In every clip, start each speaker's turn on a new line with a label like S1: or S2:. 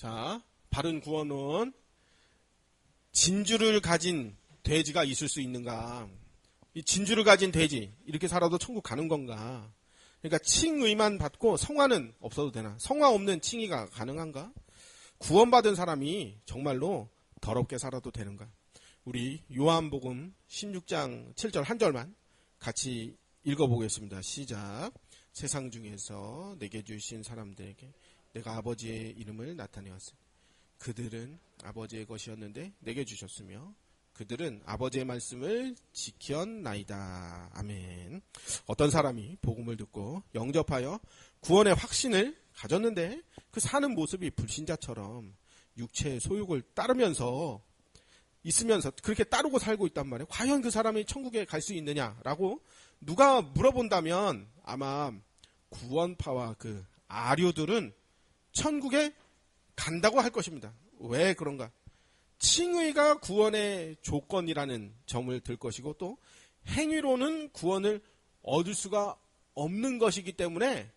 S1: 자, 바른 구원은 진주를 가진 돼지가 있을 수 있는가? 이 진주를 가진 돼지, 이렇게 살아도 천국 가는 건가? 그러니까 칭의만 받고 성화는 없어도 되나? 성화 없는 칭의가 가능한가? 구원받은 사람이 정말로 더럽게 살아도 되는가? 우리 요한복음 16장 7절 한 절만 같이 읽어보겠습니다. 시작. 세상 중에서 내게 주신 사람들에게 내가 아버지의 이름을 나타내었으니 그들은 아버지의 것이었는데 내게 주셨으며 그들은 아버지의 말씀을 지켰나이다. 아멘. 어떤 사람이 복음을 듣고 영접하여 구원의 확신을 가졌는데 그 사는 모습이 불신자처럼 육체의 소욕을 따르면서 있으면서 그렇게 따르고 살고 있단 말이에요. 과연 그 사람이 천국에 갈 수 있느냐라고 누가 물어본다면 아마 구원파와 그 아류들은 천국에 간다고 할 것입니다. 왜 그런가? 칭의가 구원의 조건이라는 점을 들 것이고 또 행위로는 구원을 얻을 수가 없는 것이기 때문에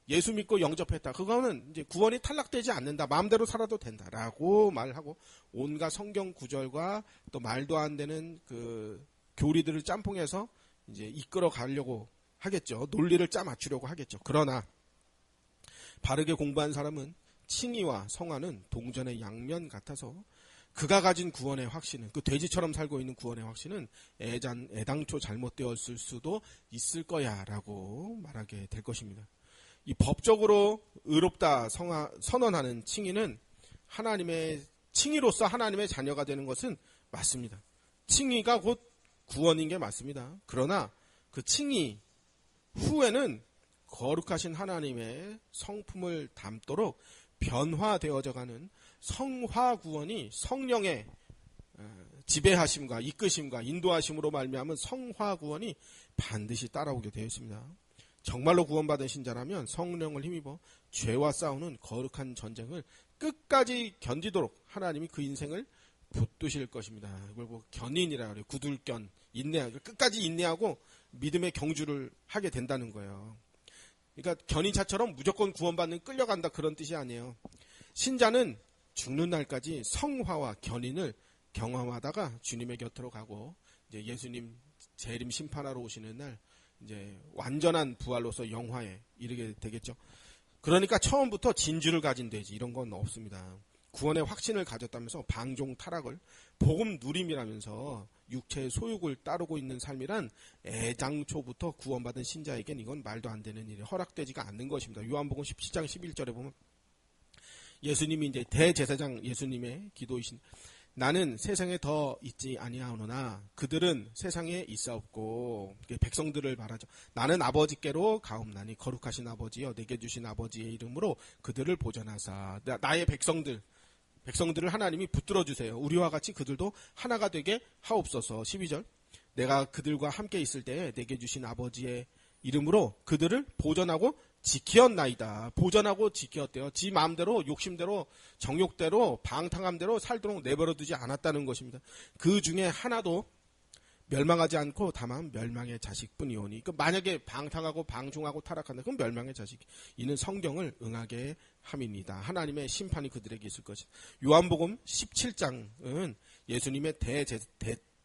S1: 예수 믿고 영접했다. 그거는 이제 구원이 탈락되지 않는다. 마음대로 살아도 된다라고 말하고 온갖 성경 구절과 또 말도 안 되는 그 교리들을 짬뽕해서 이제 이끌어 가려고 하겠죠. 논리를 짜 맞추려고 하겠죠. 그러나 바르게 공부한 사람은 칭의와 성화는 동전의 양면 같아서 그가 가진 구원의 확신은 그 돼지처럼 살고 있는 구원의 확신은 애당초 잘못되었을 수도 있을 거야 라고 말하게 될 것입니다. 이 법적으로 의롭다 선언하는 칭의는 하나님의 칭의로서 하나님의 자녀가 되는 것은 맞습니다. 칭의가 곧 구원인 게 맞습니다. 그러나 그 칭의 후에는 거룩하신 하나님의 성품을 담도록 변화되어져가는 성화구원이 성령의 지배하심과 이끄심과 인도하심으로 말미암은 성화구원이 반드시 따라오게 되어 있습니다. 정말로 구원받은 신자라면 성령을 힘입어 죄와 싸우는 거룩한 전쟁을 끝까지 견디도록 하나님이 그 인생을 붙드실 것입니다. 이걸 뭐 견인이라 그래요. 구둘견, 인내하고 끝까지 인내하고 믿음의 경주를 하게 된다는 거예요. 그러니까 견인차처럼 무조건 구원받는 끌려간다 그런 뜻이 아니에요. 신자는 죽는 날까지 성화와 견인을 경험하다가 주님의 곁으로 가고 이제 예수님 재림 심판하러 오시는 날 이제 완전한 부활로서 영화에 이르게 되겠죠. 그러니까 처음부터 진주를 가진 돼지 이런 건 없습니다. 구원의 확신을 가졌다면서 방종 타락을 복음 누림이라면서 육체의 소욕을 따르고 있는 삶이란 애당초부터 구원받은 신자에겐 이건 말도 안 되는 일이 허락되지가 않는 것입니다. 요한복음 17장 11절에 보면 예수님이 이제 대제사장 예수님의 기도이신 나는 세상에 더 있지 아니하오나 그들은 세상에 있사옵고 백성들을 말하죠. 나는 아버지께로 가옵나니 거룩하신 아버지여 내게 주신 아버지의 이름으로 그들을 보전하사 나의 백성들을 하나님이 붙들어 주세요. 우리와 같이 그들도 하나가 되게 하옵소서. 12절 내가 그들과 함께 있을 때에 내게 주신 아버지의 이름으로 그들을 보전하고 지키었나이다. 보전하고 지키었대요. 지 마음대로 욕심대로 정욕대로 방탕함대로 살도록 내버려두지 않았다는 것입니다. 그 중에 하나도 멸망하지 않고 다만 멸망의 자식뿐이오니 만약에 방탕하고 방종하고 타락한다 그럼 멸망의 자식. 이는 성경을 응하게 함입니다. 하나님의 심판이 그들에게 있을 것이다. 요한복음 17장은 예수님의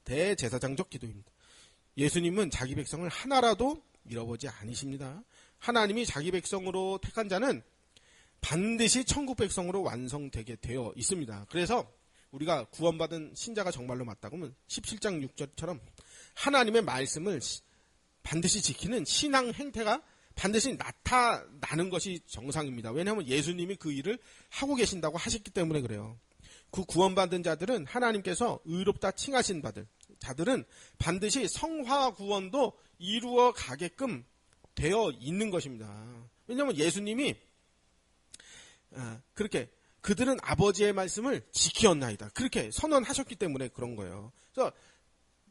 S1: 대제사장적 기도입니다. 예수님은 자기 백성을 하나라도 잃어보지 않으십니다. 하나님이 자기 백성으로 택한 자는 반드시 천국 백성으로 완성되게 되어 있습니다. 그래서 우리가 구원받은 신자가 정말로 맞다고 하면 17장 6절처럼 하나님의 말씀을 반드시 지키는 신앙 행태가 반드시 나타나는 것이 정상입니다. 왜냐하면 예수님이 그 일을 하고 계신다고 하셨기 때문에 그래요. 그 구원받은 자들은 하나님께서 의롭다 칭하신 자들은 반드시 성화 구원도 이루어 가게끔 되어 있는 것입니다. 왜냐하면 예수님이 그렇게 그들은 아버지의 말씀을 지키었나이다. 그렇게 선언하셨기 때문에 그런 거예요. 그래서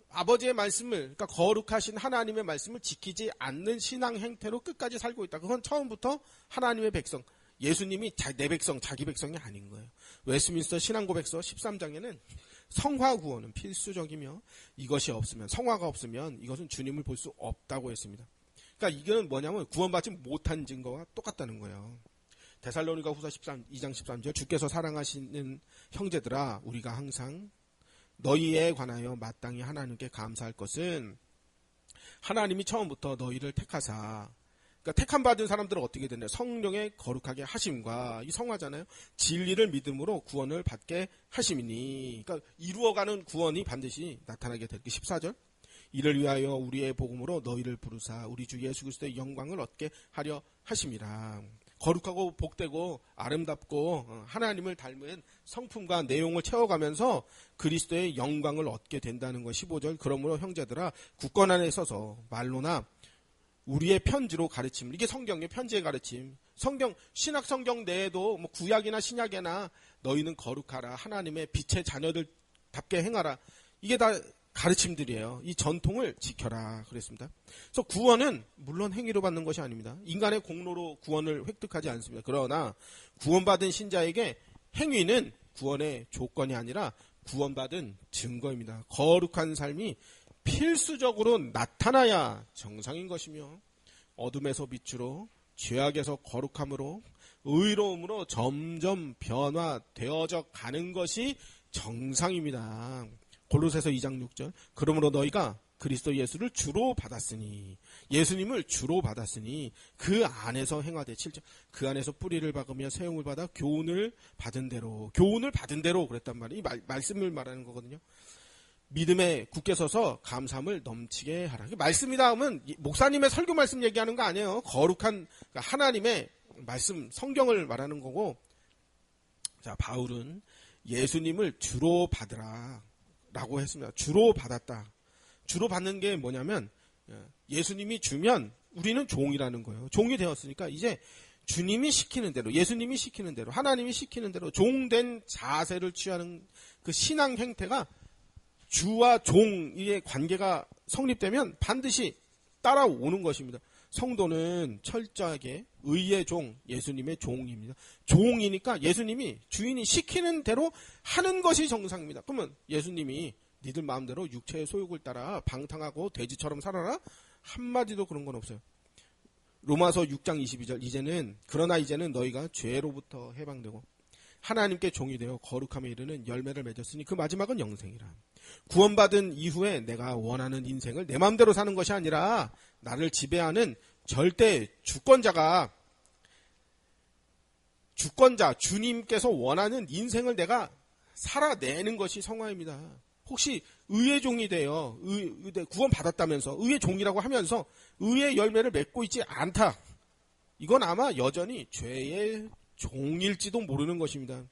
S1: 아버지의 말씀을 그러니까 거룩하신 하나님의 말씀을 지키지 않는 신앙 행태로 끝까지 살고 있다. 그건 처음부터 하나님의 백성, 예수님이 내 백성, 자기 백성이 아닌 거예요. 웨스트민스터 신앙고백서 13장에는 성화 구원은 필수적이며 이것이 없으면 성화가 없으면 이것은 주님을 볼 수 없다고 했습니다. 그러니까 이건 뭐냐면 구원받지 못한 증거와 똑같다는 거예요. 데살로니가 후서 2장 13절 주께서 사랑하시는 형제들아 우리가 항상 너희에 관하여 마땅히 하나님께 감사할 것은 하나님이 처음부터 너희를 택하사 그러니까 택함 받은 사람들은 어떻게 되나요? 성령의 거룩하게 하심과 이 성화잖아요. 진리를 믿음으로 구원을 받게 하심이니 그러니까 이루어가는 구원이 반드시 나타나게 될 게 14절 이를 위하여 우리의 복음으로 너희를 부르사 우리 주 예수 그리스도의 영광을 얻게 하려 하심이라. 거룩하고 복되고 아름답고 하나님을 닮은 성품과 내용을 채워가면서 그리스도의 영광을 얻게 된다는 것 15절 그러므로 형제들아 굳건 안에 서서 말로나 우리의 편지로 가르침 이게 성경의 편지의 가르침 성경 신약 성경 내에도 뭐 구약이나 신약이나 너희는 거룩하라 하나님의 빛의 자녀들답게 행하라 이게 다 가르침들이에요. 이 전통을 지켜라 그랬습니다. 그래서 구원은 물론 행위로 받는 것이 아닙니다. 인간의 공로로 구원을 획득하지 않습니다. 그러나 구원받은 신자에게 행위는 구원의 조건이 아니라 구원받은 증거입니다. 거룩한 삶이 필수적으로 나타나야 정상인 것이며 어둠에서 빛으로 죄악에서 거룩함으로 의로움으로 점점 변화되어져 가는 것이 정상입니다. 골로새서 2장 6절 그러므로 너희가 그리스도 예수를 주로 받았으니 예수님을 주로 받았으니 그 안에서 행하되 7절 그 안에서 뿌리를 박으며 세움을 받아 교훈을 받은 대로 그랬단 말이에요. 이 말씀을 말하는 거거든요. 믿음에 굳게 서서 감사함을 넘치게 하라. 말씀이다 하면 목사님의 설교 말씀 얘기하는 거 아니에요. 거룩한 하나님의 말씀 성경을 말하는 거고 자 바울은 예수님을 주로 받으라 라고 했습니다. 주로 받았다. 주로 받는 게 뭐냐면 예수님이 주면 우리는 종이라는 거예요. 종이 되었으니까 이제 주님이 시키는 대로 예수님이 시키는 대로 하나님이 시키는 대로 종된 자세를 취하는 그 신앙 행태가 주와 종의 관계가 성립되면 반드시 따라오는 것입니다. 성도는 철저하게 의의 종, 예수님의 종입니다. 종이니까 예수님이 주인이 시키는 대로 하는 것이 정상입니다. 그러면 예수님이 니들 마음대로 육체의 소욕을 따라 방탕하고 돼지처럼 살아라? 한마디도 그런 건 없어요. 로마서 6장 22절 그러나 이제는 너희가 죄로부터 해방되고 하나님께 종이 되어 거룩함에 이르는 열매를 맺었으니 그 마지막은 영생이라. 구원받은 이후에 내가 원하는 인생을 내 마음대로 사는 것이 아니라 나를 지배하는 절대 주권자 주님께서 원하는 인생을 내가 살아내는 것이 성화입니다. 혹시 의의 종이 되어 구원 받았다면서 의의 종이라고 하면서 의의 열매를 맺고 있지 않다. 이건 아마 여전히 죄의 종일지도 모르는 것입니다.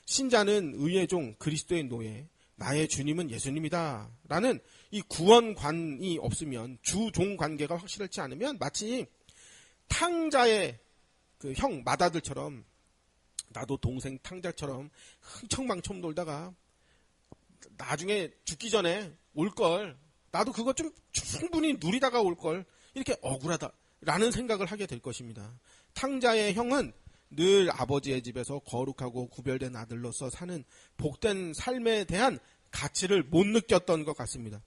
S1: 신자는 의의 종 그리스도의 노예 나의 주님은 예수님이다 라는 이 구원관이 없으면 주종 관계가 확실하지 않으면 마치 탕자의 그 형 맏아들처럼 나도 동생 탕자처럼 흥청망청 놀다가 나중에 죽기 전에 올걸 나도 그거 좀 충분히 누리다가 올걸 이렇게 억울하다라는 생각을 하게 될 것입니다. 탕자의 형은 늘 아버지의 집에서 거룩하고 구별된 아들로서 사는 복된 삶에 대한 가치를 못 느꼈던 것 같습니다.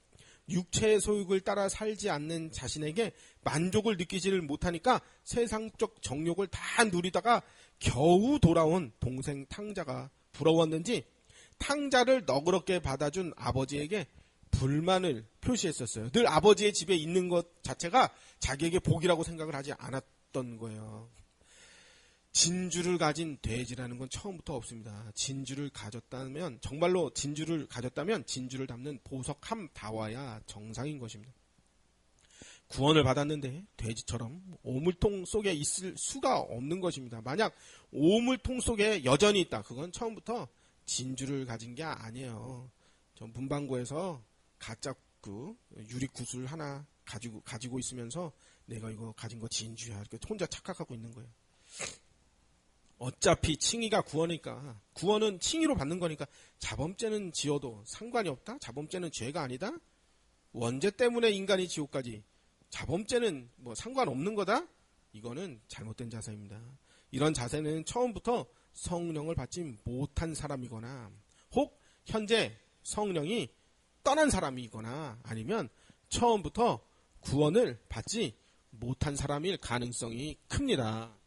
S1: 육체의 소욕을 따라 살지 않는 자신에게 만족을 느끼지를 못하니까 세상적 정욕을 다 누리다가 겨우 돌아온 동생 탕자가 부러웠는지 탕자를 너그럽게 받아준 아버지에게 불만을 표시했었어요. 늘 아버지의 집에 있는 것 자체가 자기에게 복이라고 생각을 하지 않았던 거예요. 진주를 가진 돼지라는 건 처음부터 없습니다. 진주를 가졌다면 정말로 진주를 가졌다면 진주를 담는 보석 함 다와야 정상인 것입니다. 구원을 받았는데 돼지처럼 오물통 속에 있을 수가 없는 것입니다. 만약 오물통 속에 여전히 있다. 그건 처음부터 진주를 가진 게 아니에요. 전 문방구에서 가짜 유리구슬 하나 가지고 있으면서 내가 이거 가진 거 진주야. 이렇게 혼자 착각하고 있는 거예요. 어차피 칭의가 구원이니까 구원은 칭의로 받는 거니까 자범죄는 지어도 상관이 없다? 자범죄는 죄가 아니다? 원죄 때문에 인간이 지옥까지 자범죄는 뭐 상관없는 거다? 이거는 잘못된 자세입니다. 이런 자세는 처음부터 성령을 받지 못한 사람이거나 혹 현재 성령이 떠난 사람이거나 아니면 처음부터 구원을 받지 못한 사람일 가능성이 큽니다.